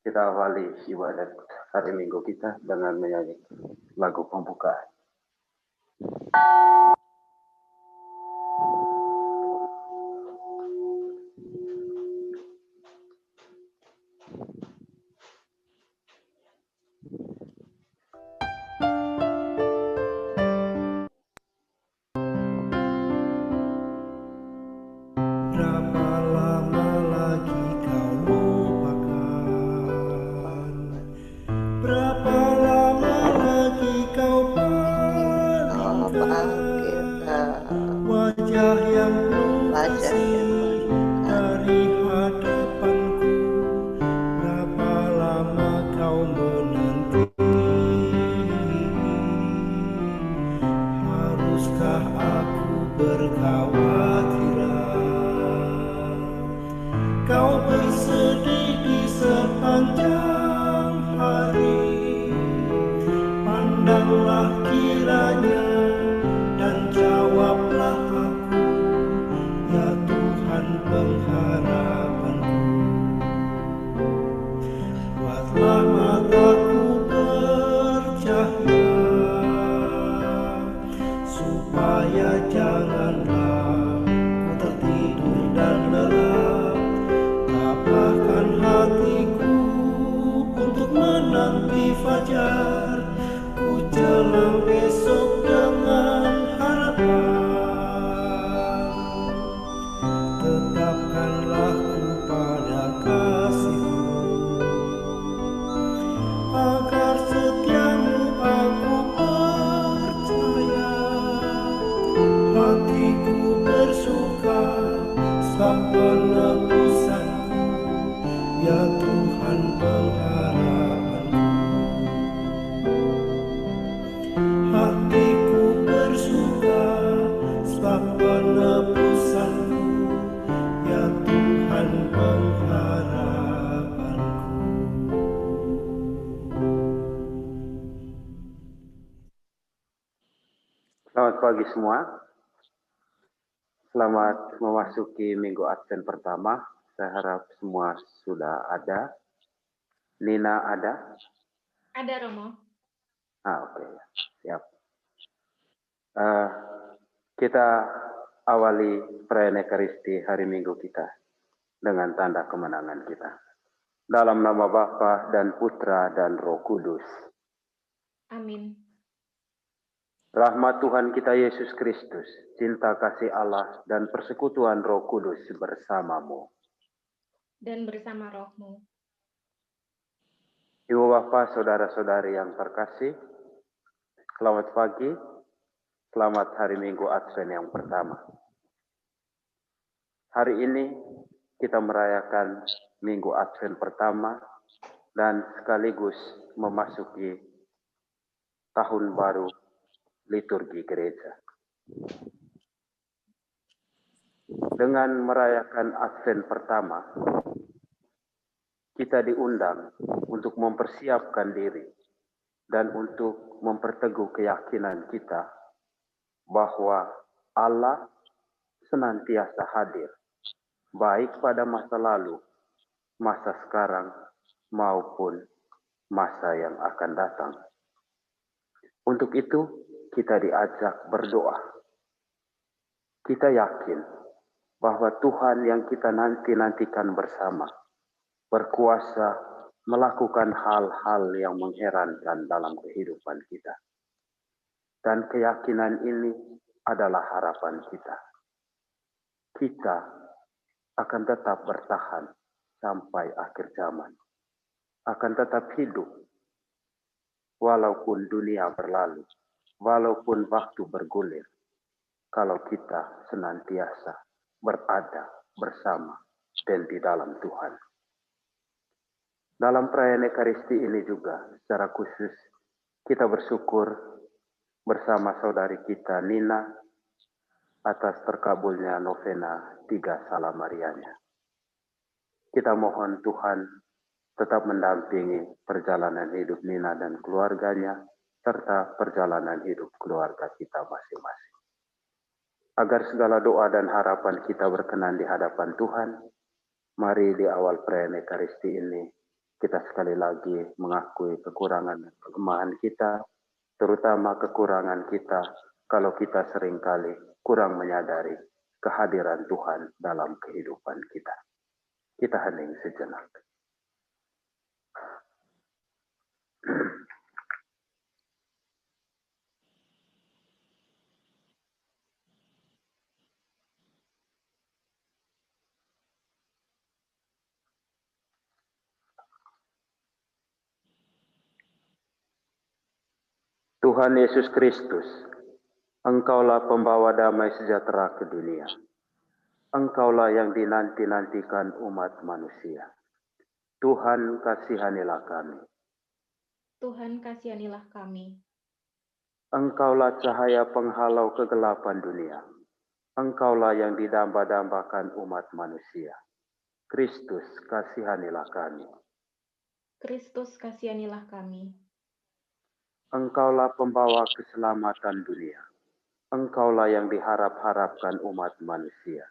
Kita awali ibadat hari Minggu kita dengan menyanyi lagu pembukaan. Berapa lama lagi kau lupakan? Berapa lama lagi kau palingkan wajah yang penuh kasih dari hadapanku? Berapa lama kau menanti? Haruskah aku berkhawatiran? Kau bersedih di sepanjang hari. Pandanglah kiranya dan jawablah aku, ya Tuhan pengharapanku. Buatlah mataku bercahaya, supaya janganlah ku tertidur dan lelap. Tapahkan hatiku untuk menanti fajar, ku jelang esok dengan harapan. Tetapkanlah ku pada kasih-Mu, agar setiamu aku percaya. Hatiku bersuka sebab penebusanku, ya Tuhan pengharapanku. Hatiku bersuka sebab penebusanku, ya Tuhan pengharapanku. Selamat pagi semua. Selamat memasuki Minggu Advent pertama. Saya harap semua sudah ada. Nina ada? Ada, Romo. Oke. Siap. Kita awali perayaan Ekaristi hari Minggu kita dengan tanda kemenangan kita. Dalam nama Bapa dan Putra dan Roh Kudus. Amin. Rahmat Tuhan kita Yesus Kristus, cinta kasih Allah, dan persekutuan Roh Kudus bersamamu. Dan bersama rohmu. Ibu Bapak, saudara-saudari yang terkasih, selamat pagi, selamat hari Minggu Advent yang pertama. Hari ini kita merayakan Minggu Advent pertama dan sekaligus memasuki tahun baru liturgi gereja. Dengan merayakan Advent pertama, kita diundang untuk mempersiapkan diri dan untuk memperteguh keyakinan kita bahwa Allah senantiasa hadir, baik pada masa lalu, masa sekarang, maupun masa yang akan datang. Untuk itu, kita diajak berdoa. Kita yakin bahwa Tuhan yang kita nantikan bersama berkuasa melakukan hal-hal yang mengherankan dalam kehidupan kita. Dan keyakinan ini adalah harapan kita. Kita akan tetap bertahan sampai akhir zaman. Akan tetap hidup walaupun dunia berlalu, walaupun waktu bergulir, kalau kita senantiasa berada bersama dan di dalam Tuhan. Dalam perayaan Ekaristi ini juga secara khusus kita bersyukur bersama saudari kita Nina atas terkabulnya novena 3 Salam Marianya. Kita mohon Tuhan tetap mendampingi perjalanan hidup Nina dan keluarganya serta perjalanan hidup keluarga kita masing-masing. Agar segala doa dan harapan kita berkenan di hadapan Tuhan, mari di awal perayaan Ekaristi ini Kita sekali lagi mengakui kekurangan dan kelemahan kita, terutama kekurangan kita kalau kita seringkali kurang menyadari kehadiran Tuhan dalam kehidupan kita. Kita hening sejenak. Tuhan Yesus Kristus, Engkaulah pembawa damai sejahtera ke dunia. Engkaulah yang dinanti-nantikan umat manusia. Tuhan, kasihanilah kami. Tuhan, kasihanilah kami. Engkaulah cahaya penghalau kegelapan dunia. Engkaulah yang didamba-dambakan umat manusia. Kristus, kasihanilah kami. Kristus, kasihanilah kami. Engkaulah pembawa keselamatan dunia. Engkaulah yang diharap-harapkan umat manusia.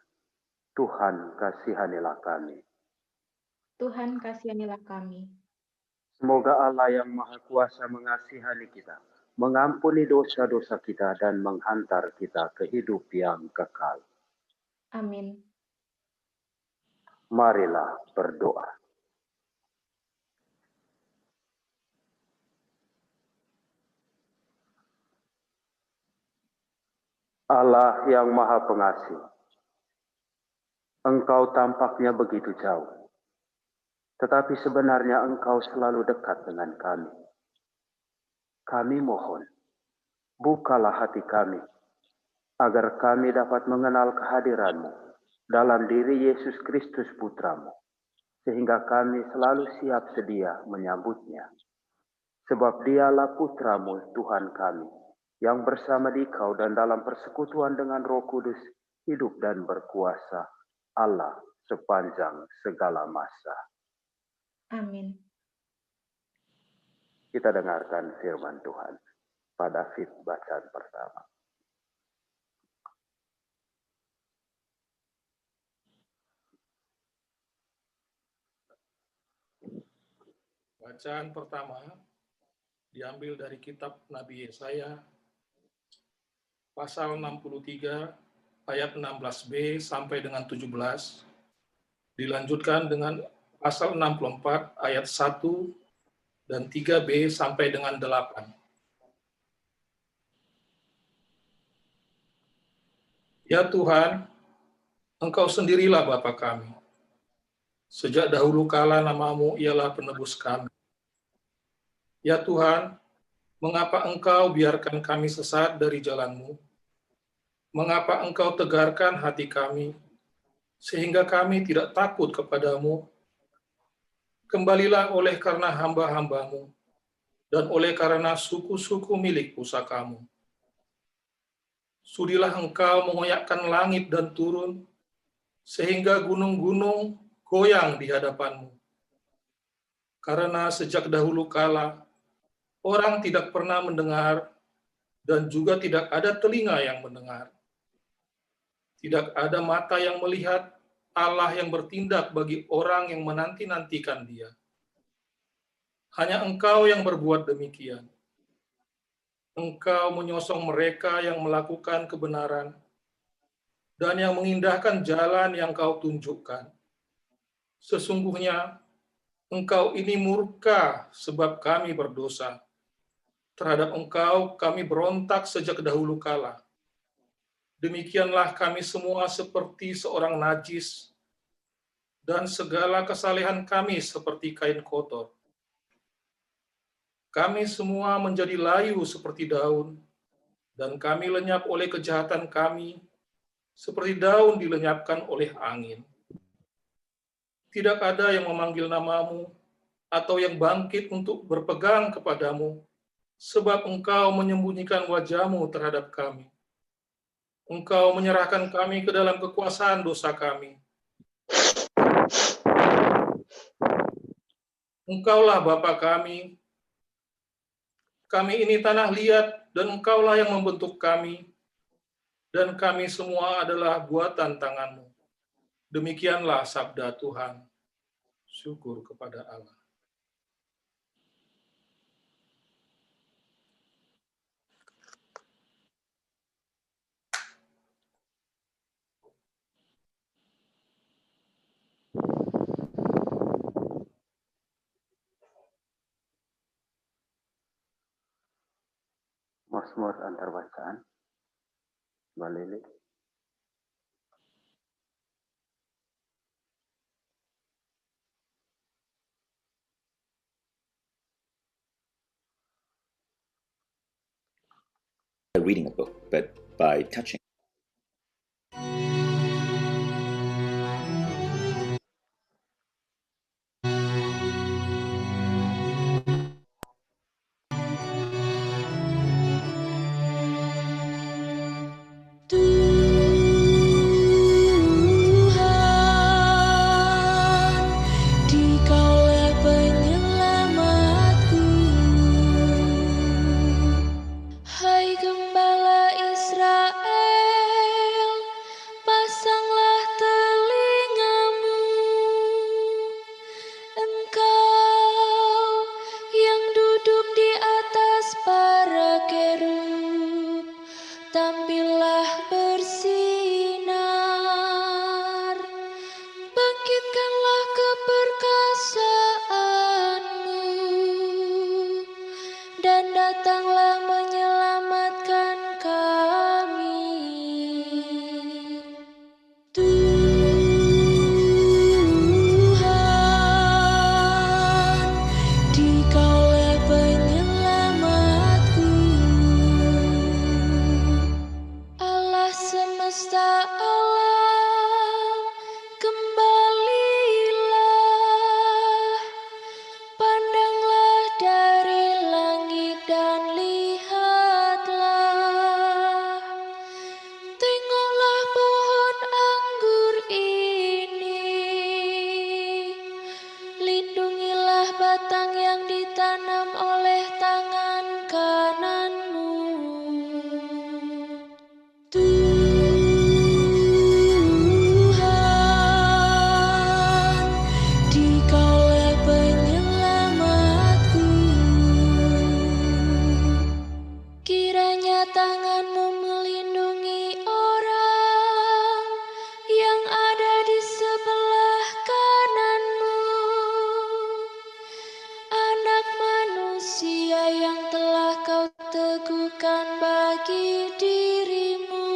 Tuhan, kasihanilah kami. Tuhan, kasihanilah kami. Semoga Allah yang Maha Kuasa mengasihani kita, mengampuni dosa-dosa kita, dan menghantar kita ke hidup yang kekal. Amin. Marilah berdoa. Allah yang Maha Pengasih, Engkau tampaknya begitu jauh, tetapi sebenarnya Engkau selalu dekat dengan kami. Kami mohon, bukalah hati kami, agar kami dapat mengenal kehadiran-Mu dalam diri Yesus Kristus Putra-Mu, sehingga kami selalu siap sedia menyambutnya. Sebab Dialah Putra-Mu, Tuhan kami, yang bersama Dikau dan dalam persekutuan dengan Roh Kudus, hidup dan berkuasa Allah sepanjang segala masa. Amin. Kita dengarkan firman Tuhan pada bacaan pertama. Bacaan pertama diambil dari kitab Nabi Yesaya pasal 63 ayat 16b sampai dengan 17, dilanjutkan dengan pasal 64 ayat 1 dan 3b sampai dengan 8. Ya Tuhan, Engkau sendirilah Bapa kami. Sejak dahulu kala nama-Mu ialah penebus kami. Ya Tuhan, mengapa Engkau biarkan kami sesat dari jalan-Mu? Mengapa Engkau tegarkan hati kami, sehingga kami tidak takut kepadamu? Kembalilah oleh karena hamba-hamba-Mu, dan oleh karena suku-suku milik pusaka-Mu. Sudilah Engkau mengoyakkan langit dan turun, sehingga gunung-gunung goyang di hadapan-Mu. Karena sejak dahulu kala, orang tidak pernah mendengar, dan juga tidak ada telinga yang mendengar. Tidak ada mata yang melihat Allah yang bertindak bagi orang yang menanti-nantikan Dia. Hanya Engkau yang berbuat demikian. Engkau menyosong mereka yang melakukan kebenaran, dan yang mengindahkan jalan yang Kau tunjukkan. Sesungguhnya, Engkau ini murka sebab kami berdosa. Terhadap Engkau kami berontak sejak dahulu kala. Demikianlah kami semua seperti seorang najis, dan segala kesalehan kami seperti kain kotor. Kami semua menjadi layu seperti daun, dan kami lenyap oleh kejahatan kami, seperti daun dilenyapkan oleh angin. Tidak ada yang memanggil nama-Mu, atau yang bangkit untuk berpegang kepadamu, sebab Engkau menyembunyikan wajah-Mu terhadap kami. Engkau menyerahkan kami ke dalam kekuasaan dosa kami. Engkaulah Bapa kami. Kami ini tanah liat, dan Engkaulah yang membentuk kami. Dan kami semua adalah buatan tangan-Mu. Demikianlah sabda Tuhan. Syukur kepada Allah. Mazmur antar bacaan. Mbak Lili. Reading a book, but by touching. Dikaulah penyelamatku, hai gembala Israel, pasanglah telingamu, engkau yang duduk di atas para kerub, tampillah bersinar, bangkitkanlah keperkasaanmu, dan datanglah menyelamatkan kami. Tuhan, Dikaulah penyelamatku, Allah semesta alam, kembalilah, pandanglah dari langit dan lihatlah, tengoklah pohon anggur ini, lindungilah batang yang ditanam oleh tangan kananmu. Tuhan, Dikaulah penyelamatku, kiranya tanganmu melindungi orang yang ada di sebelah kananmu, anak manusia yang telah kau teguhkan bagi dirimu,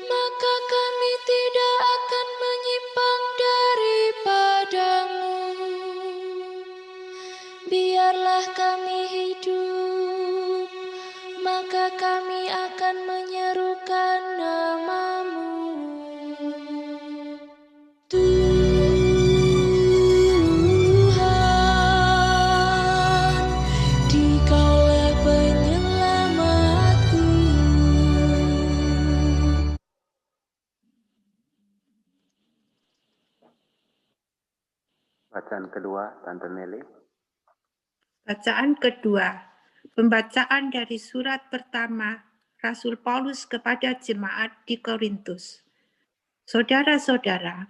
maka kami tidak akan menyimpang daripadamu. Biarlah kami hidup, maka kami akan menyerukan namamu. Tuhan, Dikaulah penyelamatku. Bacaan kedua, Tante Meli. Bacaan kedua, pembacaan dari surat pertama Rasul Paulus kepada jemaat di Korintus. Saudara-saudara,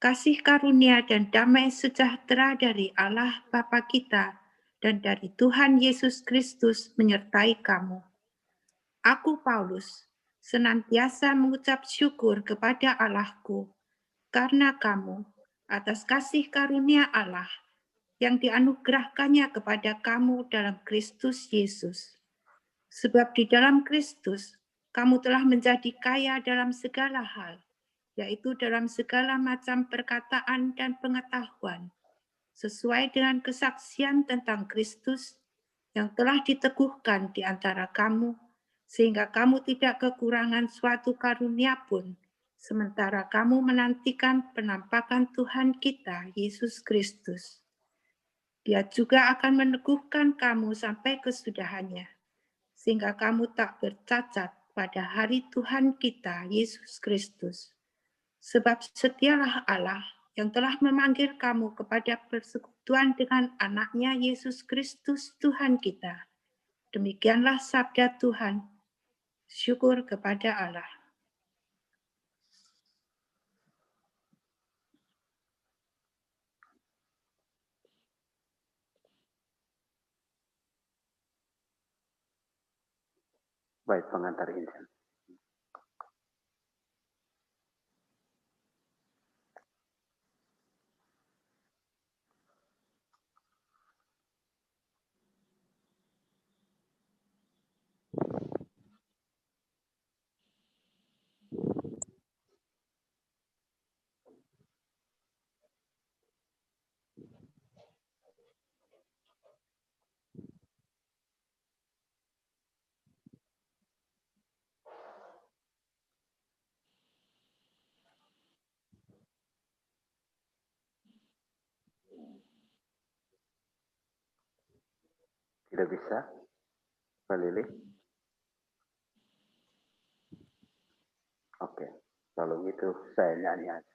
kasih karunia dan damai sejahtera dari Allah Bapa kita dan dari Tuhan Yesus Kristus menyertai kamu. Aku Paulus senantiasa mengucap syukur kepada Allahku karena kamu atas kasih karunia Allah yang dianugerahkannya kepada kamu dalam Kristus Yesus. Sebab di dalam Kristus, kamu telah menjadi kaya dalam segala hal, yaitu dalam segala macam perkataan dan pengetahuan, sesuai dengan kesaksian tentang Kristus yang telah diteguhkan di antara kamu, sehingga kamu tidak kekurangan suatu karunia pun, sementara kamu menantikan penampakan Tuhan kita, Yesus Kristus. Dia juga akan meneguhkan kamu sampai kesudahannya, sehingga kamu tak bercacat pada hari Tuhan kita, Yesus Kristus. Sebab setialah Allah yang telah memanggil kamu kepada persekutuan dengan anaknya Yesus Kristus Tuhan kita. Demikianlah sabda Tuhan. Syukur kepada Allah. Baik, pengantar insan. Tidak bisa? Mbak Lili? Oke, kalau gitu saya nyanyi aja.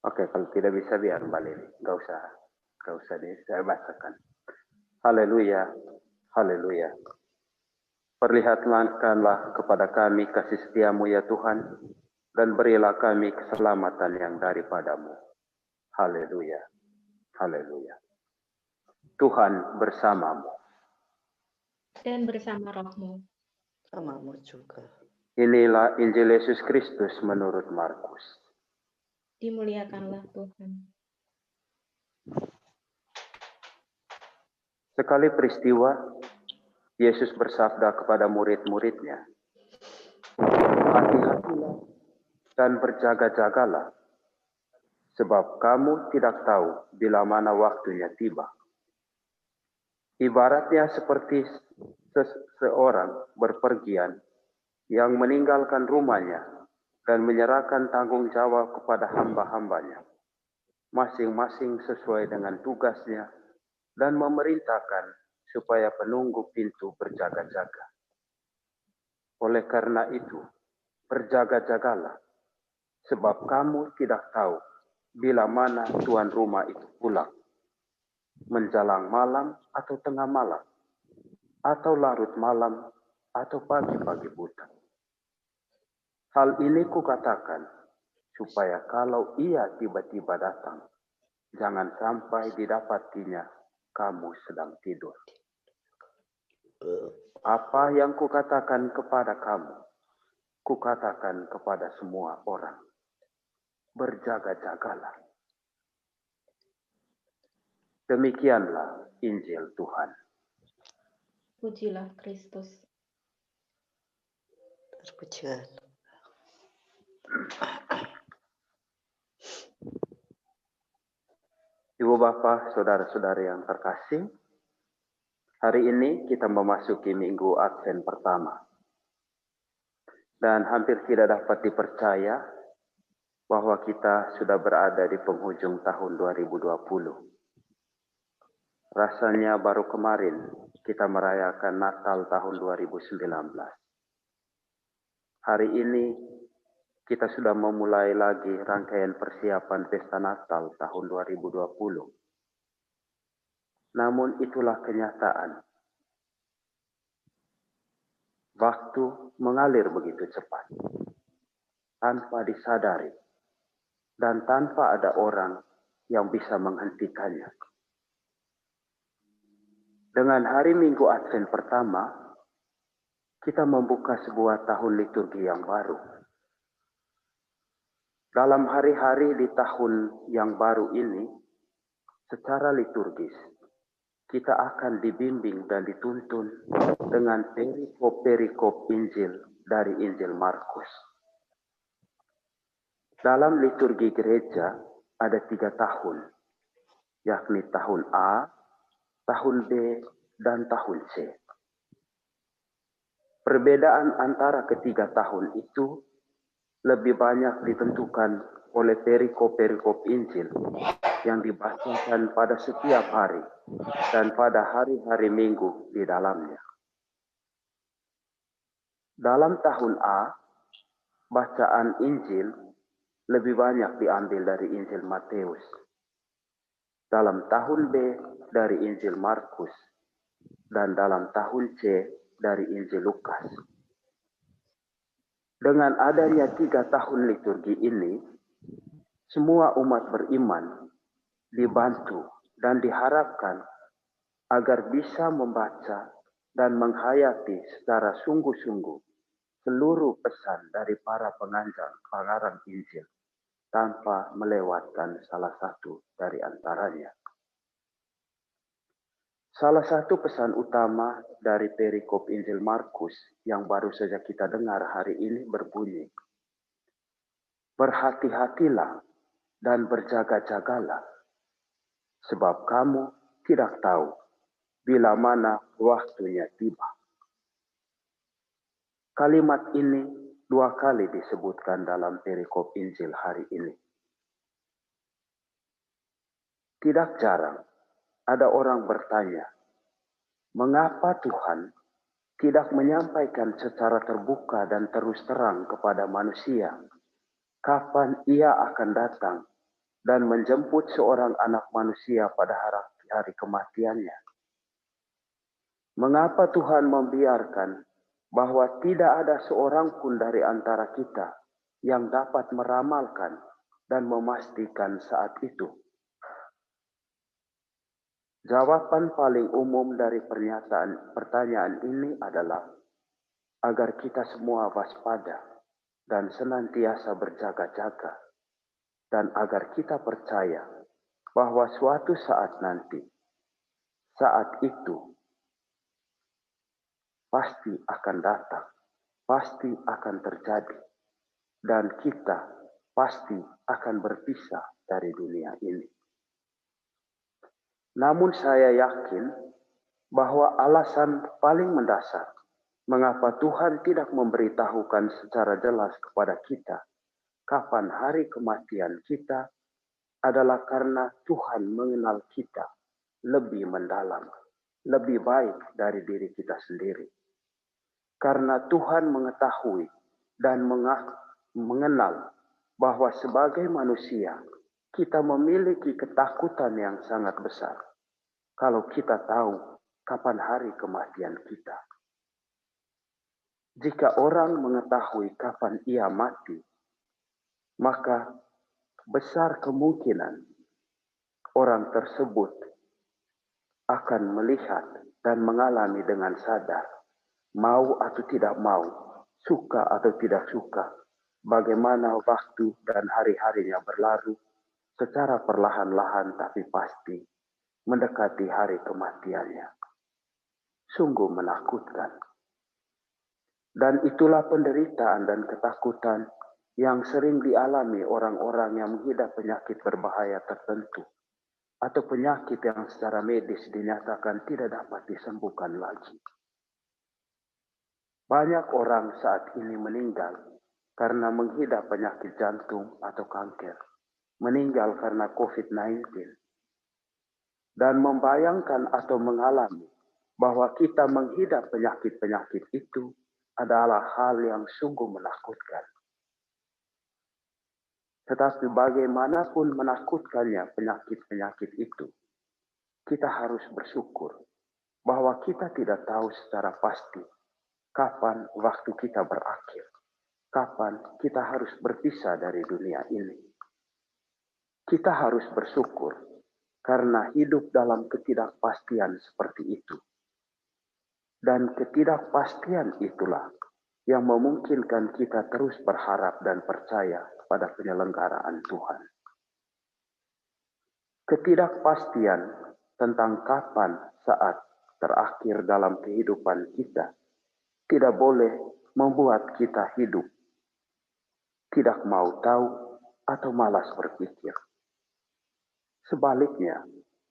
Oke, kalau tidak bisa biar Mbak Lili. Nggak usah deh, saya bacakan. Haleluya, haleluya. Perlihatkanlah kepada kami kasih setiamu ya Tuhan, dan berilah kami keselamatan yang daripadamu. Haleluya, haleluya. Tuhan bersamamu. Dan bersama rohmu. Samamu juga. Inilah Injil Yesus Kristus menurut Markus. Dimuliakanlah Tuhan. Sekali peristiwa, Yesus bersabda kepada murid-muridnya, hati-hatilah dan berjaga-jagalah, sebab kamu tidak tahu bila mana waktunya tiba. Ibaratnya seperti seseorang berpergian yang meninggalkan rumahnya dan menyerahkan tanggung jawab kepada hamba-hambanya, masing-masing sesuai dengan tugasnya, dan memerintahkan supaya penunggu pintu berjaga-jaga. Oleh karena itu, berjaga-jagalah, sebab kamu tidak tahu bila mana tuan rumah itu pulang, menjelang malam atau tengah malam, atau larut malam, atau pagi-pagi buta. Hal ini kukatakan, supaya kalau ia tiba-tiba datang, jangan sampai didapatinya kamu sedang tidur. Apa yang kukatakan kepada kamu, kukatakan kepada semua orang. Berjaga-jagalah. Demikianlah Injil Tuhan. Pujilah Kristus. Terpujilah. Ibu Bapak, saudara-saudari yang terkasih, hari ini kita memasuki minggu Advent pertama. Dan hampir tidak dapat dipercaya bahwa kita sudah berada di penghujung tahun 2020. Rasanya baru kemarin kita merayakan Natal tahun 2019. Hari ini kita sudah memulai lagi rangkaian persiapan pesta Natal tahun 2020. Namun itulah kenyataan. Waktu mengalir begitu cepat, tanpa disadari, dan tanpa ada orang yang bisa menghentikannya. Dengan hari Minggu Advent pertama, kita membuka sebuah tahun liturgi yang baru. Dalam hari-hari di tahun yang baru ini, secara liturgis, kita akan dibimbing dan dituntun dengan perikop-perikop Injil dari Injil Markus. Dalam liturgi gereja ada 3 tahun, yakni tahun A, tahun B, dan tahun C. Perbedaan antara ketiga tahun itu lebih banyak ditentukan oleh perikop-perikop Injil yang dibacakan pada setiap hari dan pada hari-hari Minggu di dalamnya. Dalam tahun A, bacaan Injil lebih banyak diambil dari Injil Matius. Dalam tahun B dari Injil Markus, dan dalam tahun C dari Injil Lukas. Dengan adanya 3 tahun liturgi ini, semua umat beriman dibantu dan diharapkan agar bisa membaca dan menghayati secara sungguh-sungguh seluruh pesan dari para pengarang Injil. tanpa melewatkan salah satu dari antaranya. Salah satu pesan utama dari perikop Injil Markus yang baru saja kita dengar hari ini berbunyi, berhati-hatilah dan berjaga-jagalah, sebab kamu tidak tahu bila mana waktunya tiba. Kalimat ini 2 kali disebutkan dalam perikop Injil hari ini. Tidak jarang ada orang bertanya, mengapa Tuhan tidak menyampaikan secara terbuka dan terus terang kepada manusia kapan Ia akan datang dan menjemput seorang anak manusia pada hari kematiannya? Mengapa Tuhan membiarkan bahwa tidak ada seorang pun dari antara kita yang dapat meramalkan dan memastikan saat itu? Jawaban paling umum dari pertanyaan ini adalah agar kita semua waspada dan senantiasa berjaga-jaga, dan agar kita percaya bahwa suatu saat nanti, saat itu pasti akan datang, pasti akan terjadi, dan kita pasti akan berpisah dari dunia ini. Namun saya yakin bahwa alasan paling mendasar mengapa Tuhan tidak memberitahukan secara jelas kepada kita kapan hari kematian kita adalah karena Tuhan mengenal kita lebih mendalam, lebih baik dari diri kita sendiri. Karena Tuhan mengetahui dan mengenal bahwa sebagai manusia kita memiliki ketakutan yang sangat besar kalau kita tahu kapan hari kematian kita. Jika orang mengetahui kapan ia mati, maka besar kemungkinan orang tersebut akan melihat dan mengalami dengan sadar, mau atau tidak mau, suka atau tidak suka, bagaimana waktu dan hari-harinya berlalu secara perlahan-lahan tapi pasti mendekati hari kematiannya. Sungguh menakutkan. Dan itulah penderitaan dan ketakutan yang sering dialami orang-orang yang mengidap penyakit berbahaya tertentu atau penyakit yang secara medis dinyatakan tidak dapat disembuhkan lagi. Banyak orang saat ini meninggal karena mengidap penyakit jantung atau kanker, meninggal karena COVID-19, dan membayangkan atau mengalami bahwa kita mengidap penyakit-penyakit itu adalah hal yang sungguh menakutkan. Tetapi bagaimanapun menakutkannya penyakit-penyakit itu, kita harus bersyukur bahwa kita tidak tahu secara pasti kapan waktu kita berakhir, kapan kita harus berpisah dari dunia ini. Kita harus bersyukur karena hidup dalam ketidakpastian seperti itu. Dan ketidakpastian itulah yang memungkinkan kita terus berharap dan percaya pada penyelenggaraan Tuhan. Ketidakpastian tentang kapan saat terakhir dalam kehidupan kita tidak boleh membuat kita hidup tidak mau tahu atau malas berpikir. Sebaliknya,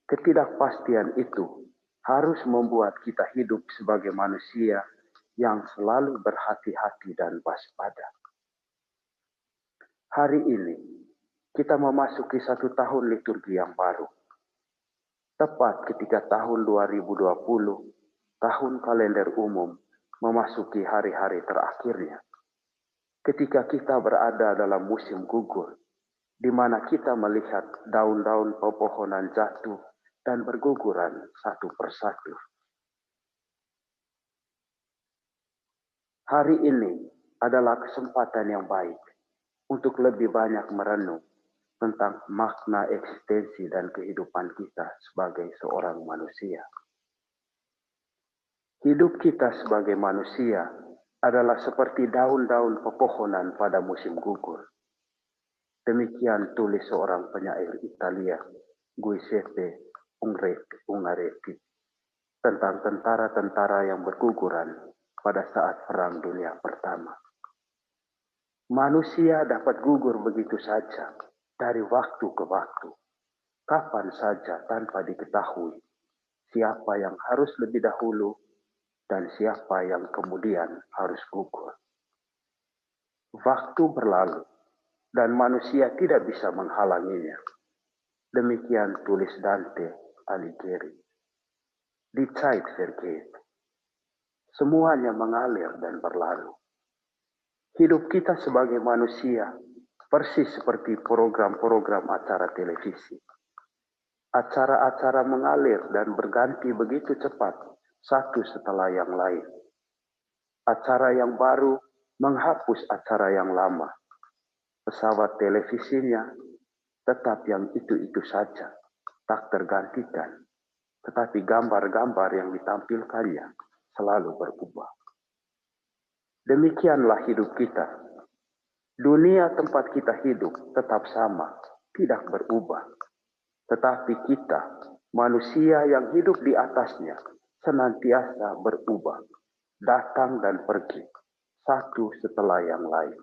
ketidakpastian itu harus membuat kita hidup sebagai manusia yang selalu berhati-hati dan waspada. Hari ini, kita memasuki 1 tahun liturgi yang baru. Tepat ketika tahun 2020, tahun kalender umum, memasuki hari-hari terakhirnya. Ketika kita berada dalam musim gugur, di mana kita melihat daun-daun pepohonan jatuh dan berguguran satu persatu. Hari ini adalah kesempatan yang baik untuk lebih banyak merenung tentang makna eksistensi dan kehidupan kita sebagai seorang manusia. Hidup kita sebagai manusia adalah seperti daun-daun pepohonan pada musim gugur. Demikian tulis seorang penyair Italia, Giuseppe Ungaretti, tentang tentara-tentara yang berguguran pada saat Perang Dunia Pertama. Manusia dapat gugur begitu saja dari waktu ke waktu, kapan saja tanpa diketahui siapa yang harus lebih dahulu dan siapa yang kemudian harus gugur. Waktu berlalu dan manusia tidak bisa menghalanginya. Demikian tulis Dante Alighieri. Die Zeit vergeht. Semuanya mengalir dan berlalu. Hidup kita sebagai manusia persis seperti program-program acara televisi. Acara-acara mengalir dan berganti begitu cepat, satu setelah yang lain. Acara yang baru menghapus acara yang lama. Pesawat televisinya tetap yang itu-itu saja, tak tergantikan. Tetapi gambar-gambar yang ditampilkannya selalu berubah. Demikianlah hidup kita. Dunia tempat kita hidup tetap sama, tidak berubah. Tetapi kita, manusia yang hidup di atasnya, senantiasa berubah, datang dan pergi, satu setelah yang lain.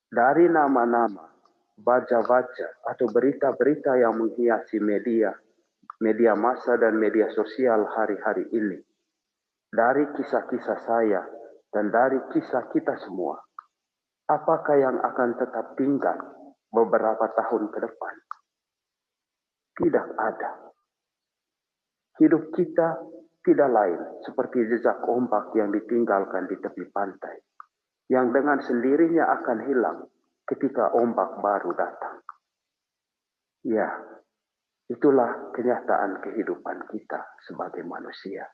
Dari nama-nama, baca-baca atau berita-berita yang menghiasi media massa dan media sosial hari-hari ini, dari kisah-kisah saya dan dari kisah kita semua, apakah yang akan tetap tinggal beberapa tahun ke depan? Tidak ada. Hidup kita tidak lain seperti jejak ombak yang ditinggalkan di tepi pantai, yang dengan sendirinya akan hilang ketika ombak baru datang. Ya, itulah kenyataan kehidupan kita sebagai manusia.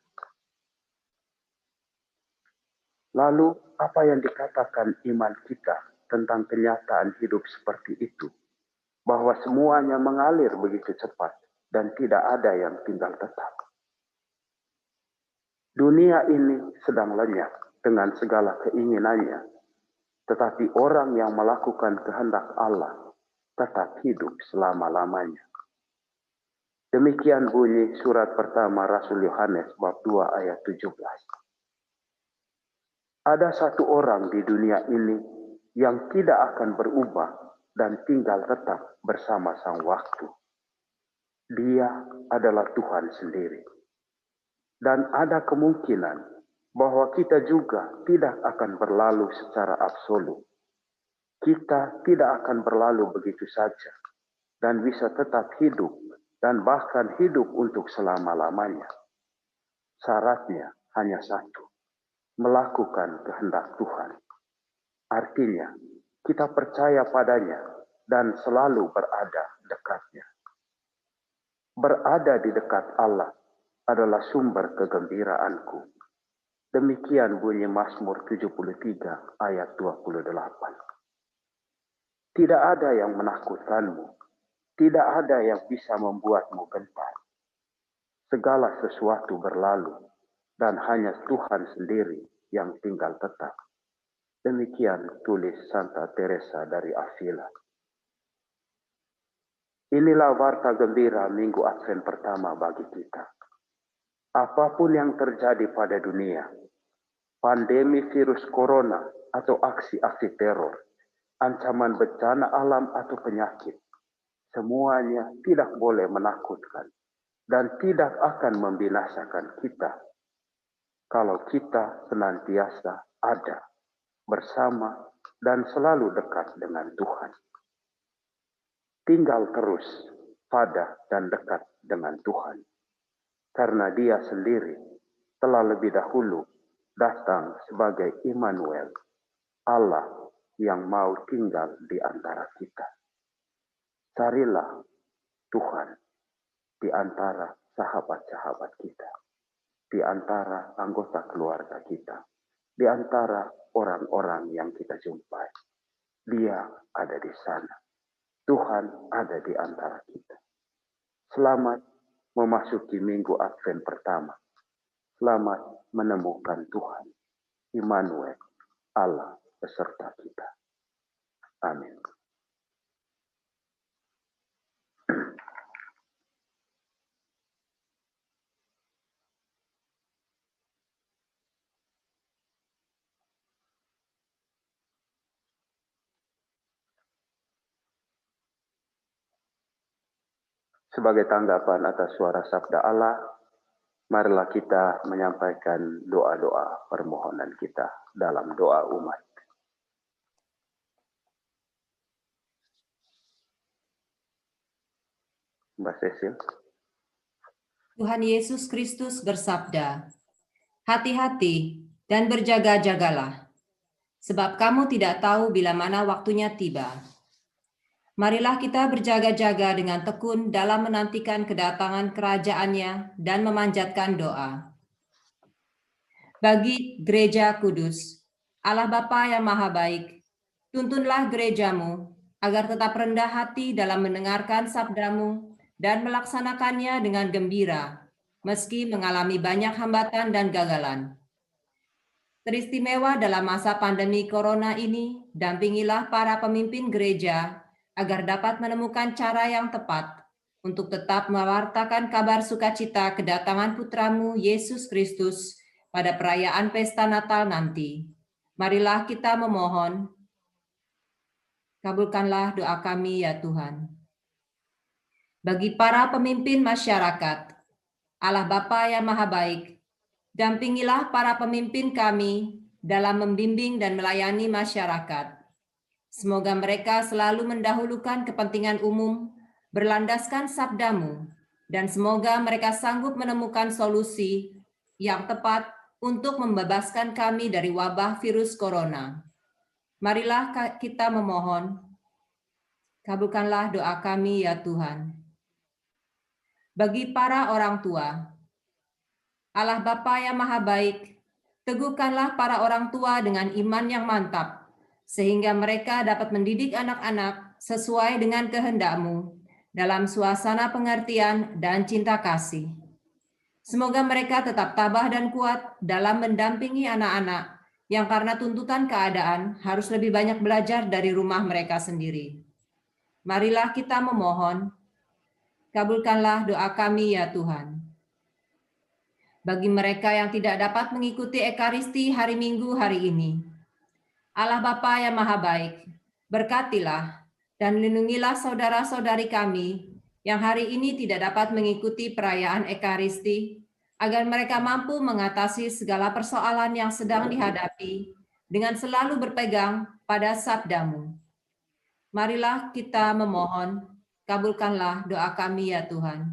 Lalu, apa yang dikatakan iman kita tentang kenyataan hidup seperti itu? Bahwa semuanya mengalir begitu cepat dan tidak ada yang tinggal tetap. Dunia ini sedang lenyap dengan segala keinginannya, tetapi orang yang melakukan kehendak Allah tetap hidup selama-lamanya. Demikian bunyi surat pertama Rasul Yohanes bab 2 ayat 17. Ada satu orang di dunia ini yang tidak akan berubah dan tinggal tetap bersama sang waktu. Dia adalah Tuhan sendiri. Dan ada kemungkinan bahwa kita juga tidak akan berlalu secara absolut. Kita tidak akan berlalu begitu saja dan bisa tetap hidup dan bahkan hidup untuk selama-lamanya. Syaratnya hanya satu, melakukan kehendak Tuhan. Artinya, kita percaya padanya dan selalu berada dekatnya. Berada di dekat Allah adalah sumber kegembiraanku. Demikian bunyi Mazmur 73 ayat 28. Tidak ada yang menakutkanmu. Tidak ada yang bisa membuatmu gentar. Segala sesuatu berlalu dan hanya Tuhan sendiri yang tinggal tetap. Demikian tulis Santa Teresa dari Avila. Inilah warta gembira minggu Advent pertama bagi kita. Apapun yang terjadi pada dunia, pandemi virus corona atau aksi-aksi teror, ancaman bencana alam atau penyakit, semuanya tidak boleh menakutkan dan tidak akan membinasakan kita kalau kita senantiasa ada bersama dan selalu dekat dengan Tuhan. Tinggal terus pada dan dekat dengan Tuhan, karena Dia sendiri telah lebih dahulu datang sebagai Immanuel, Allah yang mau tinggal di antara kita. Carilah Tuhan di antara sahabat-sahabat kita, di antara anggota keluarga kita, di antara orang-orang yang kita jumpai. Dia ada di sana. Tuhan ada di antara kita. Selamat memasuki minggu Advent pertama. Selamat menemukan Tuhan, Immanuel, Allah beserta kita. Amin. Sebagai tanggapan atas suara sabda Allah, marilah kita menyampaikan doa-doa permohonan kita dalam doa umat. Mbak Cecil. Tuhan Yesus Kristus bersabda, "Hati-hati dan berjaga-jagalah, sebab kamu tidak tahu bila mana waktunya tiba." Marilah kita berjaga-jaga dengan tekun dalam menantikan kedatangan kerajaan-Nya dan memanjatkan doa. Bagi Gereja Kudus, Allah Bapa yang Maha Baik, tuntunlah gerejamu agar tetap rendah hati dalam mendengarkan sabdamu dan melaksanakannya dengan gembira, meski mengalami banyak hambatan dan gagalan. Teristimewa dalam masa pandemi corona ini, dampingilah para pemimpin gereja agar dapat menemukan cara yang tepat untuk tetap mewartakan kabar sukacita kedatangan putramu Yesus Kristus pada perayaan pesta Natal nanti. Marilah kita memohon, kabulkanlah doa kami ya Tuhan. Bagi para pemimpin masyarakat, Allah Bapa yang Maha Baik, dampingilah para pemimpin kami dalam membimbing dan melayani masyarakat. Semoga mereka selalu mendahulukan kepentingan umum, berlandaskan sabdamu, dan semoga mereka sanggup menemukan solusi yang tepat untuk membebaskan kami dari wabah virus corona. Marilah kita memohon, kabulkanlah doa kami ya Tuhan. Bagi para orang tua, Allah Bapa yang Maha Baik, teguhkanlah para orang tua dengan iman yang mantap, sehingga mereka dapat mendidik anak-anak sesuai dengan kehendak-Mu dalam suasana pengertian dan cinta kasih. Semoga mereka tetap tabah dan kuat dalam mendampingi anak-anak yang karena tuntutan keadaan harus lebih banyak belajar dari rumah mereka sendiri. Marilah kita memohon, kabulkanlah doa kami ya Tuhan. Bagi mereka yang tidak dapat mengikuti Ekaristi hari Minggu hari ini, Allah Bapa yang Maha Baik, berkatilah dan lindungilah saudara-saudari kami yang hari ini tidak dapat mengikuti perayaan Ekaristi, agar mereka mampu mengatasi segala persoalan yang sedang dihadapi dengan selalu berpegang pada sabda-Mu. Marilah kita memohon, kabulkanlah doa kami ya Tuhan.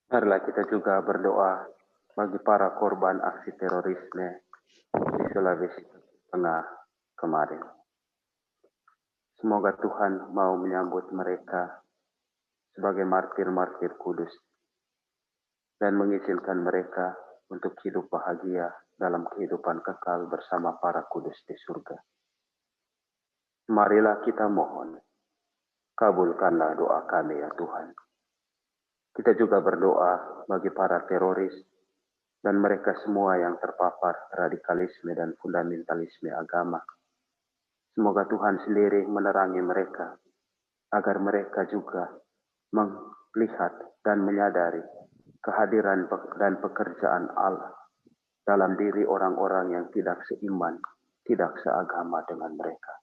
Marilah kita juga berdoa bagi para korban aksi terorisme di Sulawesi Tengah kemarin. Semoga Tuhan mau menyambut mereka sebagai martir-martir kudus dan mengizinkan mereka untuk hidup bahagia dalam kehidupan kekal bersama para kudus di surga. Marilah kita mohon, kabulkanlah doa kami ya Tuhan. Kita juga berdoa bagi para teroris dan mereka semua yang terpapar radikalisme dan fundamentalisme agama. Semoga Tuhan sendiri menerangi mereka, agar mereka juga melihat dan menyadari kehadiran dan pekerjaan Allah dalam diri orang-orang yang tidak seiman, tidak seagama dengan mereka.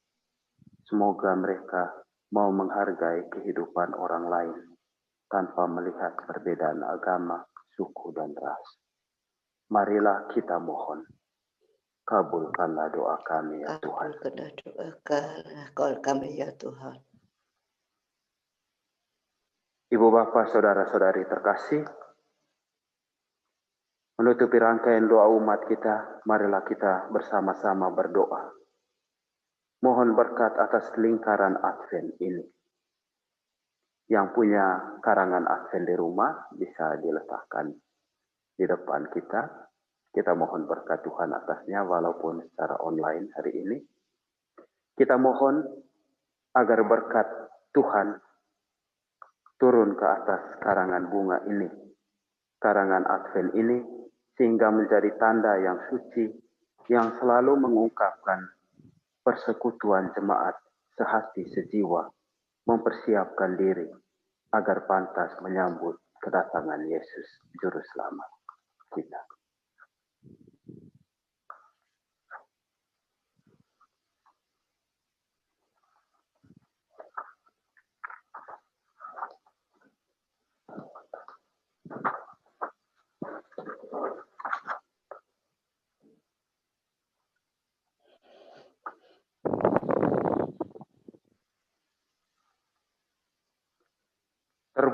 Semoga mereka mau menghargai kehidupan orang lain tanpa melihat perbedaan agama, suku, dan ras. Marilah kita mohon, kabulkanlah doa kami ya Tuhan. Kabulkanlah doa kami ya Tuhan. Ibu Bapak, saudara-saudari terkasih, menutupi rangkaian doa umat kita, marilah kita bersama-sama berdoa. Mohon berkat atas lingkaran Advent ini. Yang punya karangan Advent di rumah bisa diletakkan di depan kita. Kita mohon berkat Tuhan atasnya walaupun secara online hari ini. Kita mohon agar berkat Tuhan turun ke atas karangan bunga ini, karangan Advent ini, sehingga menjadi tanda yang suci yang selalu mengungkapkan persekutuan jemaat sehati sejiwa, mempersiapkan diri agar pantas menyambut kedatangan Yesus Juru Selamat kita.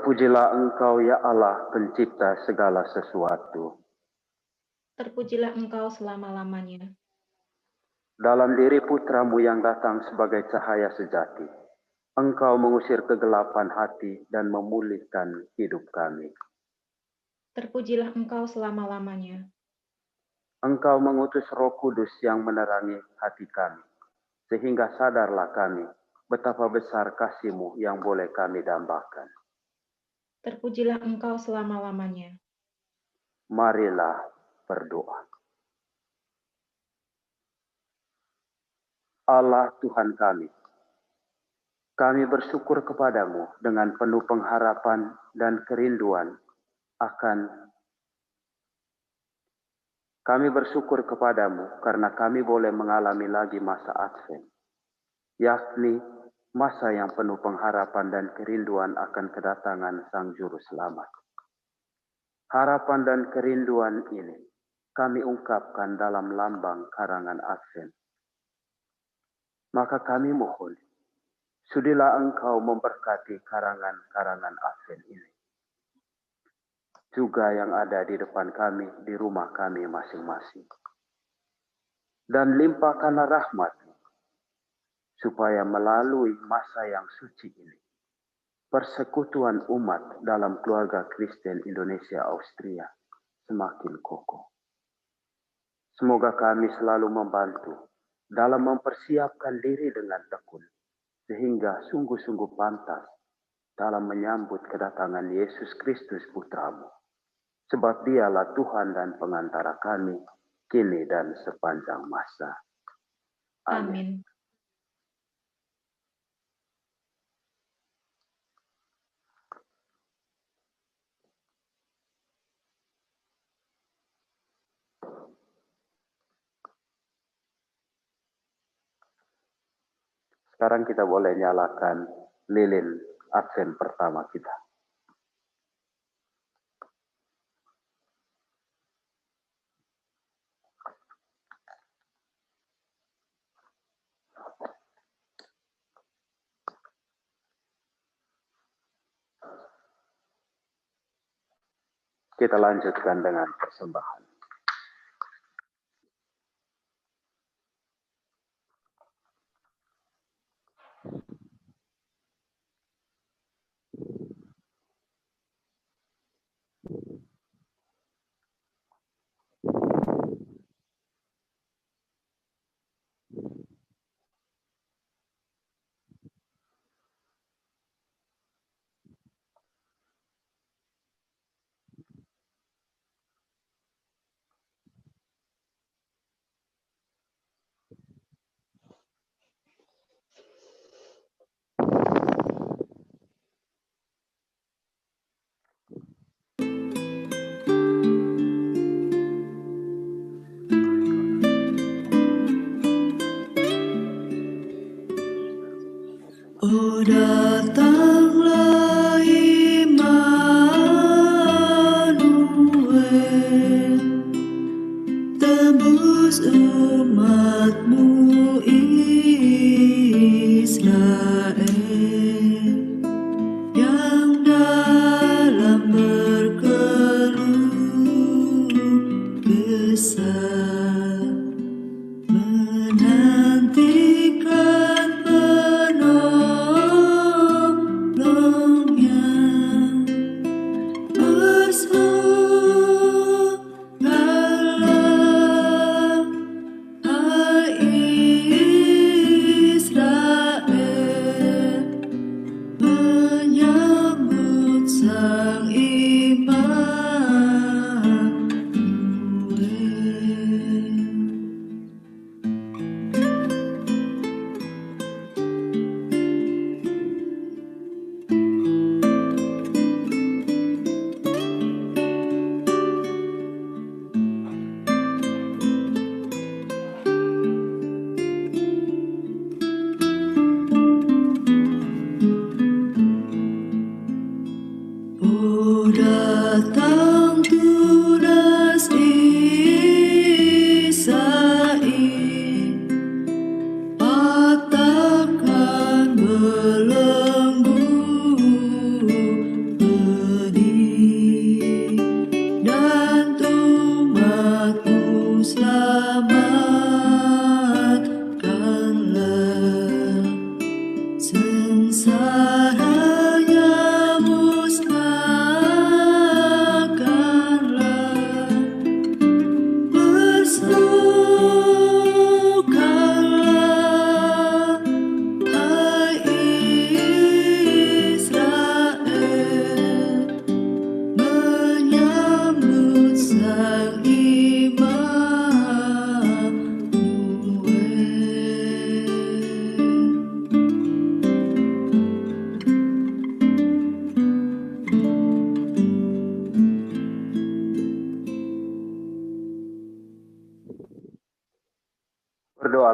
Terpujilah Engkau ya Allah, pencipta segala sesuatu. Terpujilah Engkau selama-lamanya. Dalam diri putramu yang datang sebagai cahaya sejati, Engkau mengusir kegelapan hati dan memulihkan hidup kami. Terpujilah Engkau selama-lamanya. Engkau mengutus Roh Kudus yang menerangi hati kami, sehingga sadarlah kami betapa besar kasih-Mu yang boleh kami dambakan. Terpujilah Engkau selama-lamanya. Marilah berdoa. Allah Tuhan kami bersyukur kepadamu dengan penuh pengharapan dan kerinduan Kami bersyukur kepadamu karena kami boleh mengalami lagi masa Advent, yakni masa yang penuh pengharapan dan kerinduan akan kedatangan Sang Juru Selamat. Harapan dan kerinduan ini kami ungkapkan dalam lambang karangan Advent. Maka kami mohon, sudilah Engkau memberkati karangan-karangan Advent ini. Juga yang ada di depan kami, di rumah kami masing-masing. Dan limpahkanlah rahmat-Mu, supaya melalui masa yang suci ini, persekutuan umat dalam keluarga Kristen Indonesia Austria semakin kokoh. Semoga kami selalu membantu dalam mempersiapkan diri dengan tekun, sehingga sungguh-sungguh pantas dalam menyambut kedatangan Yesus Kristus Putra-Mu. Sebab Dialah Tuhan dan pengantara kami, kini dan sepanjang masa. Amin. Sekarang kita boleh nyalakan lilin Advent pertama kita. Kita lanjutkan dengan persembahan. Oh datanglah Immanuel, tebus umat-Mu Israel, yang dalam berkeluh kesah menantikan penolongnya. Bersoralah, hai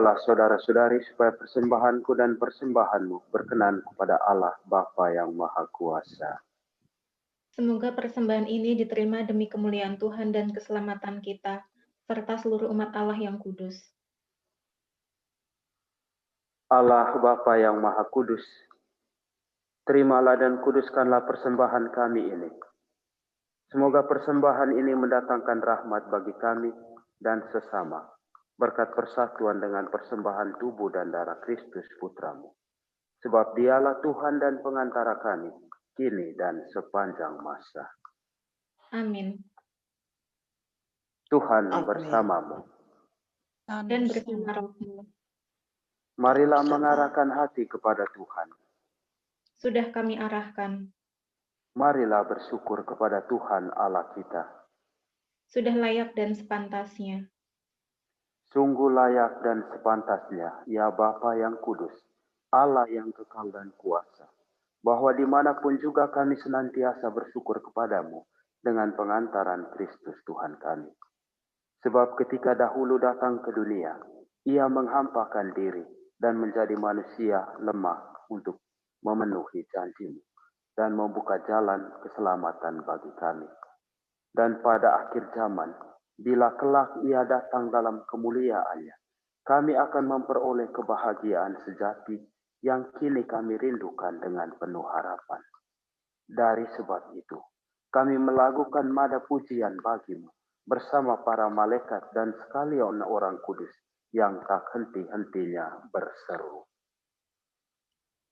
Terimalah saudara-saudari supaya persembahanku dan persembahanmu berkenan kepada Allah Bapa yang Maha Kuasa. Semoga persembahan ini diterima demi kemuliaan Tuhan dan keselamatan kita, serta seluruh umat Allah yang kudus. Allah Bapa yang Maha Kudus, terimalah dan kuduskanlah persembahan kami ini. Semoga persembahan ini mendatangkan rahmat bagi kami dan sesama, berkat persatuan dengan persembahan tubuh dan darah Kristus Putramu. Sebab dialah Tuhan dan pengantara kami, kini dan sepanjang masa. Amin. Tuhan Amin. bersamamu. Dan bersama rohmu. Marilah mengarahkan hati kepada Tuhan. Sudah kami arahkan. Marilah bersyukur kepada Tuhan Allah kita. Sudah layak dan sepantasnya. Sungguh layak dan sepantasnya, ya Bapa yang kudus, Allah yang kekal dan kuasa, bahwa dimanapun juga kami senantiasa bersyukur kepadamu dengan pengantaran Kristus Tuhan kami. Sebab ketika dahulu datang ke dunia, ia menghampakan diri dan menjadi manusia lemah untuk memenuhi janji-Mu dan membuka jalan keselamatan bagi kami. Dan pada akhir zaman, bila kelak ia datang dalam kemuliaannya, kami akan memperoleh kebahagiaan sejati yang kini kami rindukan dengan penuh harapan. Dari sebab itu, kami melakukan nada pujian bagi-Mu bersama para malaikat dan sekalian orang kudus yang tak henti-hentinya berseru.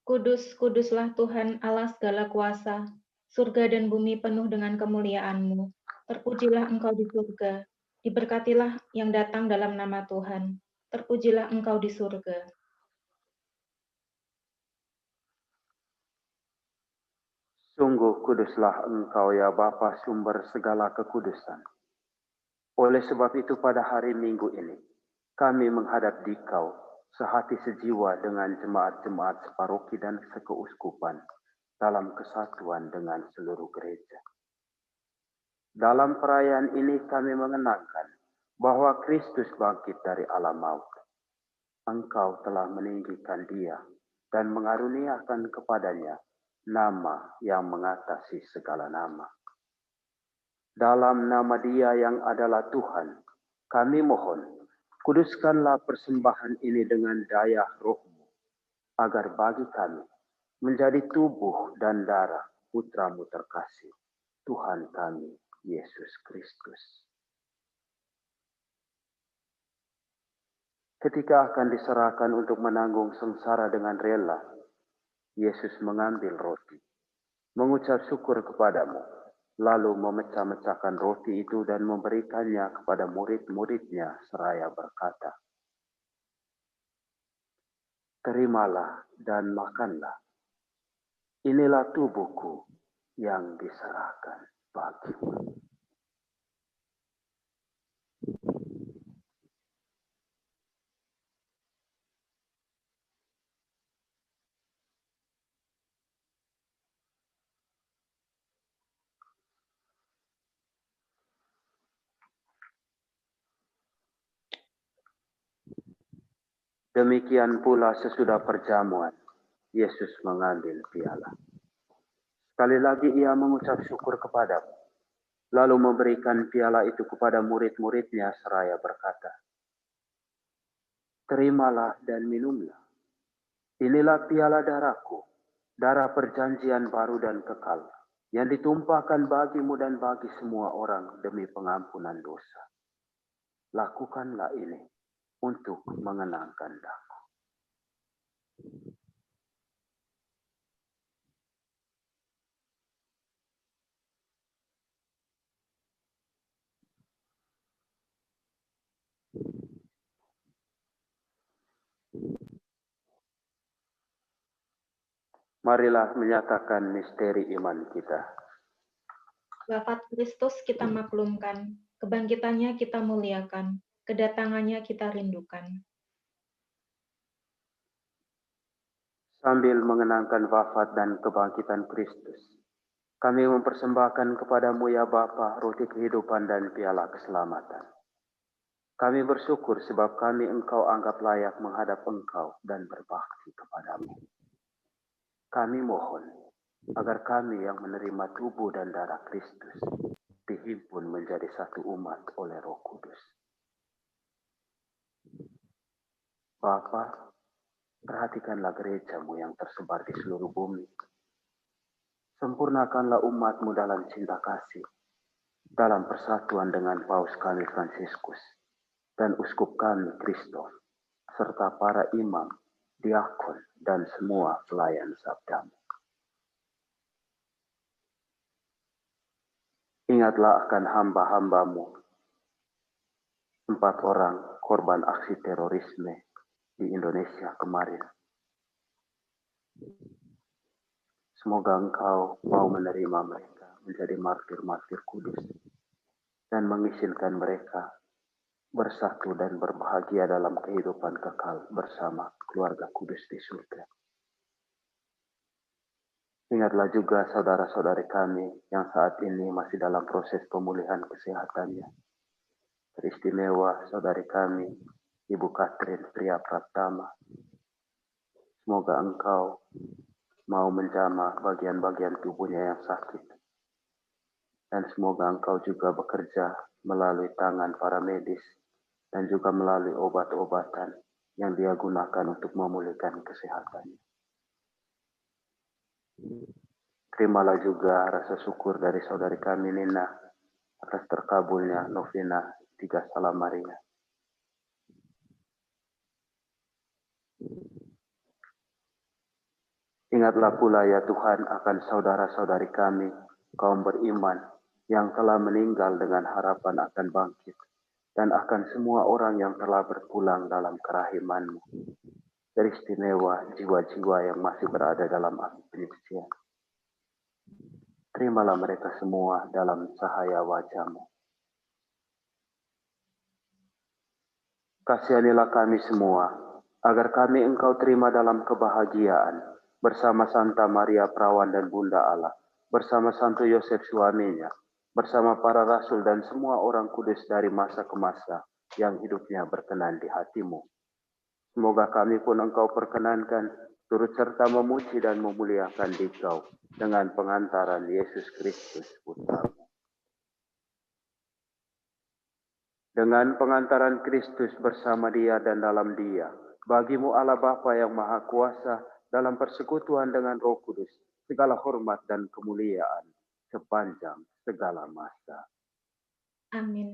Kudus, kuduslah Tuhan Allah segala kuasa, surga dan bumi penuh dengan kemuliaan-Mu. Terpujilah Engkau di surga, diberkatilah yang datang dalam nama Tuhan. Terpujilah Engkau di surga. Sungguh kuduslah Engkau ya Bapa sumber segala kekudusan. Oleh sebab itu pada hari Minggu ini, kami menghadap Dikau sehati sejiwa dengan jemaat-jemaat separoki dan sekeuskupan dalam kesatuan dengan seluruh gereja. Dalam perayaan ini kami mengenangkan bahwa Kristus bangkit dari alam maut. Engkau telah meninggikan Dia dan mengaruniakan kepadanya nama yang mengatasi segala nama. Dalam nama Dia yang adalah Tuhan, kami mohon, kuduskanlah persembahan ini dengan daya roh-Mu, agar bagi kami menjadi tubuh dan darah Putra-Mu terkasih, Tuhan kami, Yesus Kristus. Ketika akan diserahkan untuk menanggung sengsara dengan rela, Yesus mengambil roti, mengucap syukur kepadamu, lalu memecah-mecahkan roti itu dan memberikannya kepada murid-muridnya seraya berkata, "Terimalah dan makanlah. Inilah tubuhku yang diserahkan bagimu." Demikian pula sesudah perjamuan, Yesus mengambil piala. Sekali lagi ia mengucap syukur kepadamu, lalu memberikan piala itu kepada murid-muridnya seraya berkata, "Terimalah dan minumlah. Inilah piala darahku, darah perjanjian baru dan kekal, yang ditumpahkan bagimu dan bagi semua orang demi pengampunan dosa. Lakukanlah ini untuk mengenangkan aku." Marilah menyatakan misteri iman kita. Wafat Kristus kita maklumkan, kebangkitannya kita muliakan, kedatangannya kita rindukan. Sambil mengenangkan wafat dan kebangkitan Kristus, kami mempersembahkan kepadamu ya Bapa roti kehidupan dan piala keselamatan. Kami bersyukur sebab kami Engkau anggap layak menghadap Engkau dan berbakti kepadamu. Kami mohon agar kami yang menerima tubuh dan darah Kristus dihimpun menjadi satu umat oleh Roh Kudus. Bapa, perhatikanlah gerejamu yang tersebar di seluruh bumi. Sempurnakanlah umatmu dalam cinta kasih, dalam persatuan dengan Paus kami Fransiskus dan uskup kami Kristof, serta para imam, diakon, dan semua pelayan sabdamu. Ingatlah akan hamba-hambamu, 4 orang korban aksi terorisme di Indonesia kemarin. Semoga Engkau mau menerima mereka menjadi martir-martir kudus dan mengizinkan mereka bersatu dan berbahagia dalam kehidupan kekal bersama keluarga kudus di surga. Ingatlah juga saudara-saudari kami yang saat ini masih dalam proses pemulihan kesehatannya. Teristimewa saudari kami, Ibu Katrin Priya Pratama. Semoga Engkau mau menjamah bagian-bagian tubuhnya yang sakit. Dan semoga Engkau juga bekerja melalui tangan para medis dan juga melalui obat-obatan yang Dia gunakan untuk memulihkan kesehatannya. Terimalah juga rasa syukur dari saudari kami Nina atas terkabulnya novena 3 Salam Maria. Ingatlah pula ya Tuhan akan saudara-saudari kami, kaum beriman yang telah meninggal dengan harapan akan bangkit, dan akan semua orang yang telah berpulang dalam kerahiman-Mu. Teristimewa jiwa-jiwa yang masih berada dalam api penyucian. Terimalah mereka semua dalam cahaya wajah-Mu. Kasihanilah kami semua, agar kami Engkau terima dalam kebahagiaan, bersama Santa Maria Perawan dan Bunda Allah, bersama Santo Yosef suaminya, bersama para rasul dan semua orang kudus dari masa ke masa yang hidupnya berkenan di hati-Mu. Semoga kami pun Engkau perkenankan turut serta memuji dan memuliakan Dikau dengan pengantaran Yesus Kristus Putra-Mu. Dengan pengantaran Kristus bersama Dia dan dalam Dia, bagi-Mu Allah Bapa yang Maha Kuasa, dalam persekutuan dengan Roh Kudus, segala hormat dan kemuliaan sepanjang segala masa. Amin.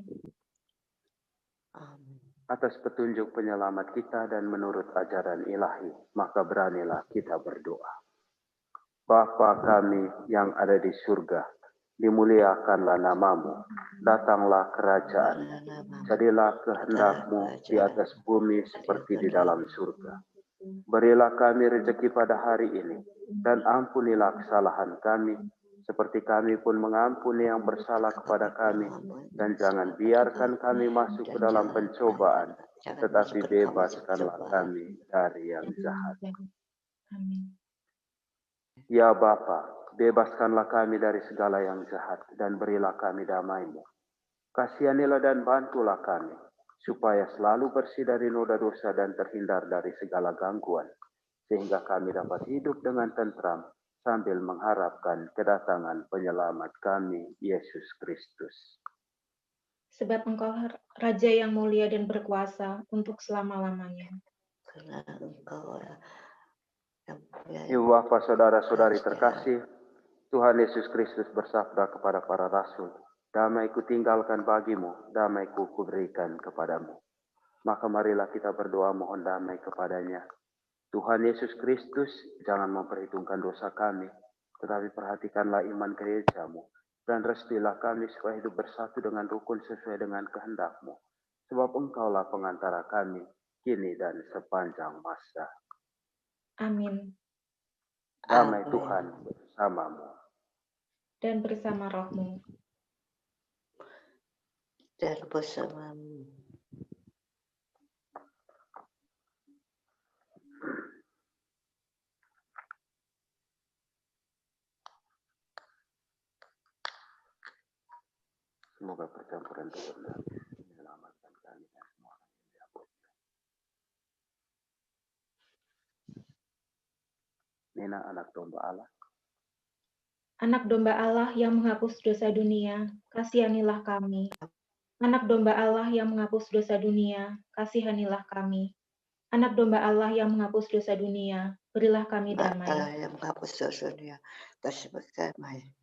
Amin. Atas petunjuk penyelamat kita dan menurut ajaran ilahi, maka beranilah kita berdoa. Bapa kami yang ada di surga, dimuliakanlah nama-Mu, datanglah kerajaan, jadilah kehendak-Mu di atas bumi seperti di dalam surga. Berilah kami rezeki pada hari ini, dan ampunilah kesalahan kami, seperti kami pun mengampuni yang bersalah kepada kami, dan jangan biarkan kami masuk ke dalam pencobaan, tetapi bebaskanlah kami dari yang jahat. Amin. Ya Bapa, bebaskanlah kami dari segala yang jahat, dan berilah kami damai-Mu. Kasihanilah dan bantulah kami, supaya selalu bersih dari noda dosa dan terhindar dari segala gangguan, sehingga kami dapat hidup dengan tentram, sambil mengharapkan kedatangan penyelamat kami, Yesus Kristus. Sebab Engkau Raja yang mulia dan berkuasa untuk selama-lamanya. Karena Engkau yang mulia. Ibu Bapa, saudara-saudari terkasih, Tuhan Yesus Kristus bersabda kepada para rasul, "Damai-Ku tinggalkan bagimu, damai-Ku kuberikan kepadamu." Maka marilah kita berdoa mohon damai kepadanya. Tuhan Yesus Kristus, jangan memperhitungkan dosa kami, tetapi perhatikanlah iman gereja-Mu, dan restuilah kami supaya hidup bersatu dengan rukun sesuai dengan kehendak-Mu. Sebab Engkaulah pengantara kami, kini dan sepanjang masa. Amin. Damai Amin. Tuhan bersamamu. Dan bersama roh-Mu. Dan bersamamu. Semoga percampuran Tuhan menyelamatkan kami dan semua Nina, anak domba Allah. Anak domba Allah yang menghapus dosa dunia, kasihanilah kami. Anak domba Allah yang menghapus dosa dunia, kasihanilah kami. Anak domba Allah yang menghapus dosa dunia, berilah kami damai. Allah yang menghapus dosa dunia, kasih damai.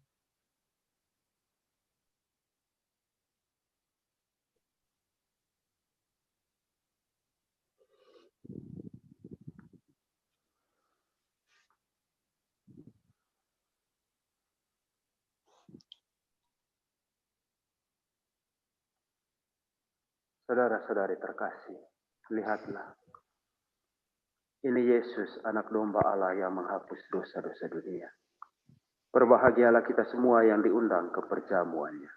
Saudara-saudari terkasih, lihatlah. Ini Yesus, anak domba Allah yang menghapus dosa-dosa dunia. Berbahagialah kita semua yang diundang ke perjamuannya.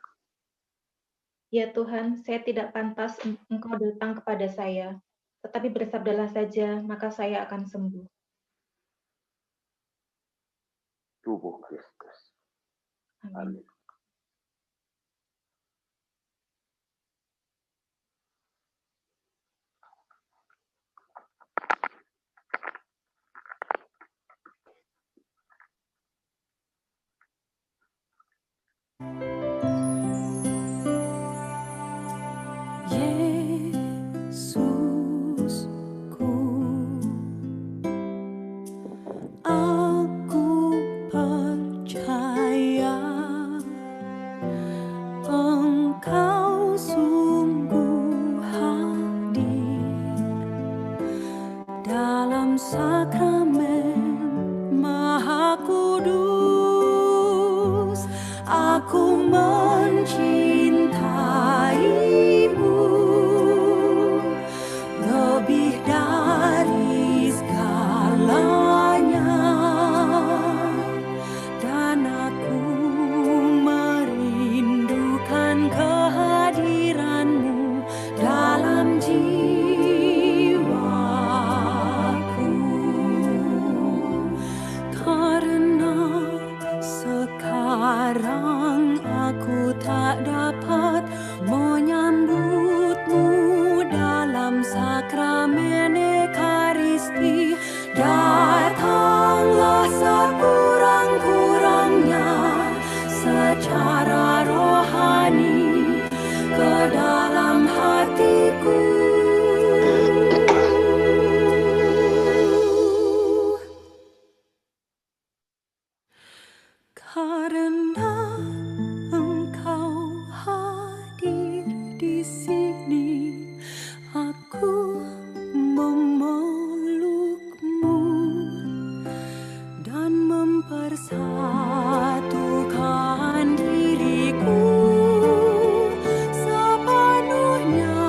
Ya Tuhan, saya tidak pantas Engkau datang kepada saya, tetapi bersabdalah saja, maka saya akan sembuh. Tubuh Kristus. Amin. Amin. Yesusku, aku percaya Engkau sungguh hadir dalam sakramen Maha Kudus. Aku mencintaimu lebih dari segalanya, dan aku merindukan kehadiranmu dalam jiwaku. Karena sekarang aku tak dapat menyambutmu dalam sakramen Ekaristi, datanglah sekurang-kurangnya secara rohani ke dalam hatiku. Karena Engkau hadir di sini, aku memelukmu dan mempersatukan diriku sepenuhnya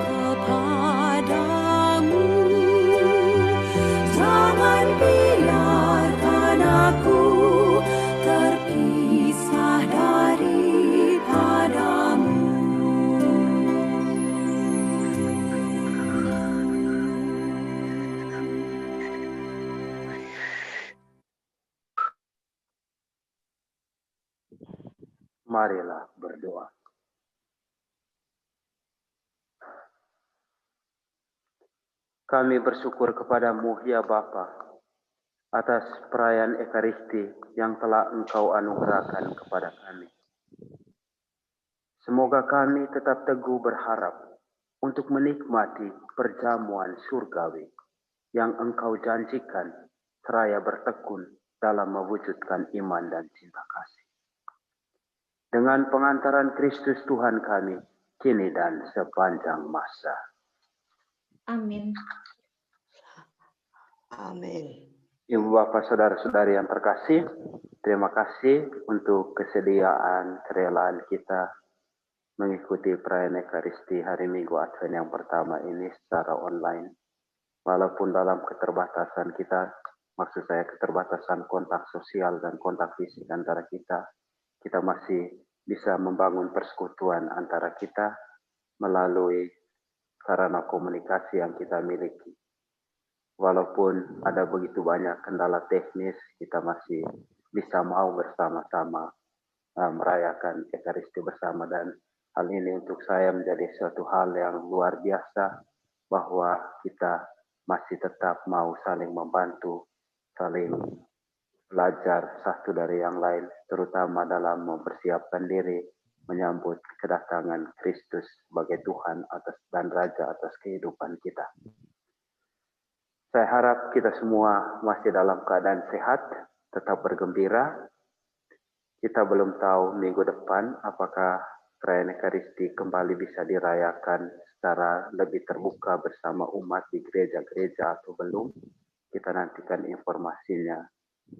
kepadamu. Jangan biarkan aku terpisah daripadamu. Marilah berdoa. Kami bersyukur kepadamu, ya Bapa, atas perayaan Ekaristi yang telah Engkau anugerahkan kepada kami. Semoga kami tetap teguh berharap untuk menikmati perjamuan surgawi yang Engkau janjikan seraya bertekun dalam mewujudkan iman dan cinta kasih. Dengan pengantaran Kristus Tuhan kami, kini dan sepanjang masa. Amin. Amin. Ibu Bapak Saudara-saudari yang terkasih, terima kasih untuk kesediaan kerelaan kita mengikuti perayaan Ekaristi hari Minggu Advent yang pertama ini secara online. Walaupun dalam keterbatasan kita, maksud saya keterbatasan kontak sosial dan kontak fisik antara kita masih bisa membangun persekutuan antara kita melalui sarana komunikasi yang kita miliki. Walaupun ada begitu banyak kendala teknis, kita masih bisa mau bersama-sama merayakan Ekaristi bersama, dan hal ini untuk saya menjadi suatu hal yang luar biasa bahwa kita masih tetap mau saling membantu, saling belajar satu dari yang lain, terutama dalam mempersiapkan diri menyambut kedatangan Kristus sebagai Tuhan atas dan Raja atas kehidupan kita. Saya harap kita semua masih dalam keadaan sehat, tetap bergembira. Kita belum tahu minggu depan apakah perayaan Ekaristi kembali bisa dirayakan secara lebih terbuka bersama umat di gereja-gereja atau belum. Kita nantikan informasinya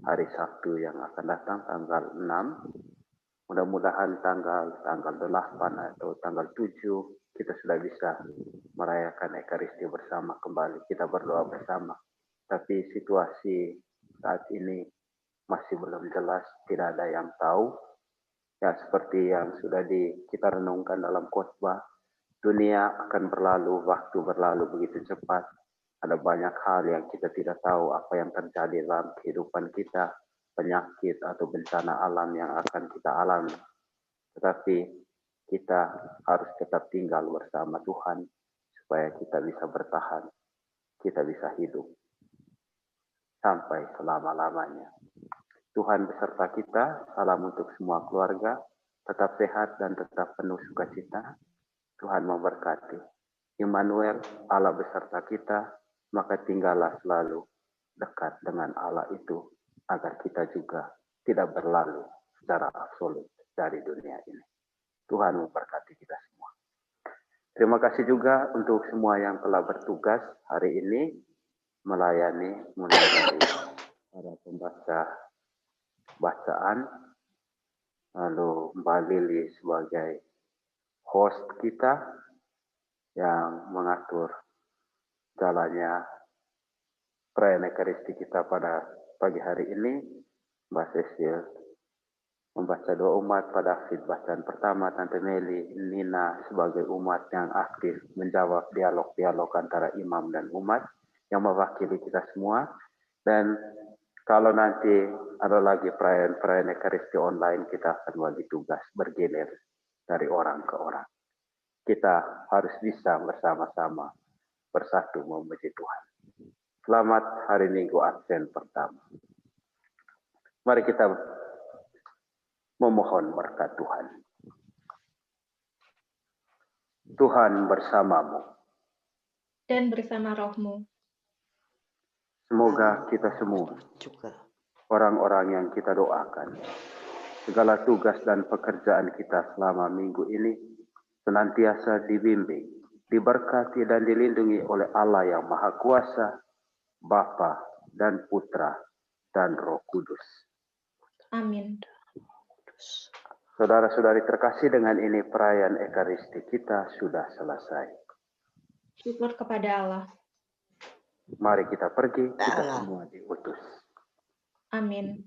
hari Sabtu yang akan datang, tanggal 6. Mudah-mudahan tanggal 8 atau tanggal 7 kita sudah bisa merayakan Ekaristi bersama kembali. Kita berdoa bersama. Tapi situasi saat ini masih belum jelas, tidak ada yang tahu. Ya, seperti yang sudah kita renungkan dalam khotbah, dunia akan berlalu, waktu berlalu begitu cepat. Ada banyak hal yang kita tidak tahu apa yang terjadi dalam kehidupan kita, penyakit atau bencana alam yang akan kita alami. Tetapi kita harus tetap tinggal bersama Tuhan supaya kita bisa bertahan, kita bisa hidup sampai selama-lamanya. Tuhan beserta kita, salam untuk semua keluarga, tetap sehat dan tetap penuh sukacita. Tuhan memberkati. Immanuel, Allah beserta kita, maka tinggallah selalu dekat dengan Allah itu, agar kita juga tidak berlalu secara absolut dari dunia ini. Tuhan memberkati kita semua. Terima kasih juga untuk semua yang telah bertugas hari ini melayani, mulai dari para pembaca bacaan, lalu Mbak Lili sebagai host kita yang mengatur jalannya perayaan Ekaristi kita pada pagi hari ini, Mbak Cecil membaca doa umat, Pak David bacaan pertama, Tante Meli, Nina sebagai umat yang aktif menjawab dialog-dialog antara imam dan umat yang mewakili kita semua. Dan kalau nanti ada lagi perayaan Ekaristi online, kita akan bagi tugas bergilir dari orang ke orang. Kita harus bisa bersama-sama bersatu memuji Tuhan. Selamat hari Minggu Advent pertama. Mari kita memohon berkat Tuhan. Tuhan bersamamu. Dan bersama rohmu. Semoga kita semua, juga orang-orang yang kita doakan, segala tugas dan pekerjaan kita selama minggu ini senantiasa dibimbing, diberkati dan dilindungi oleh Allah yang Maha Kuasa, Bapa dan Putra dan Roh Kudus. Amin. Saudara-saudari terkasih, dengan ini perayaan Ekaristi kita sudah selesai. Syukur kepada Allah. Mari kita pergi, kita semua diutus. Amin.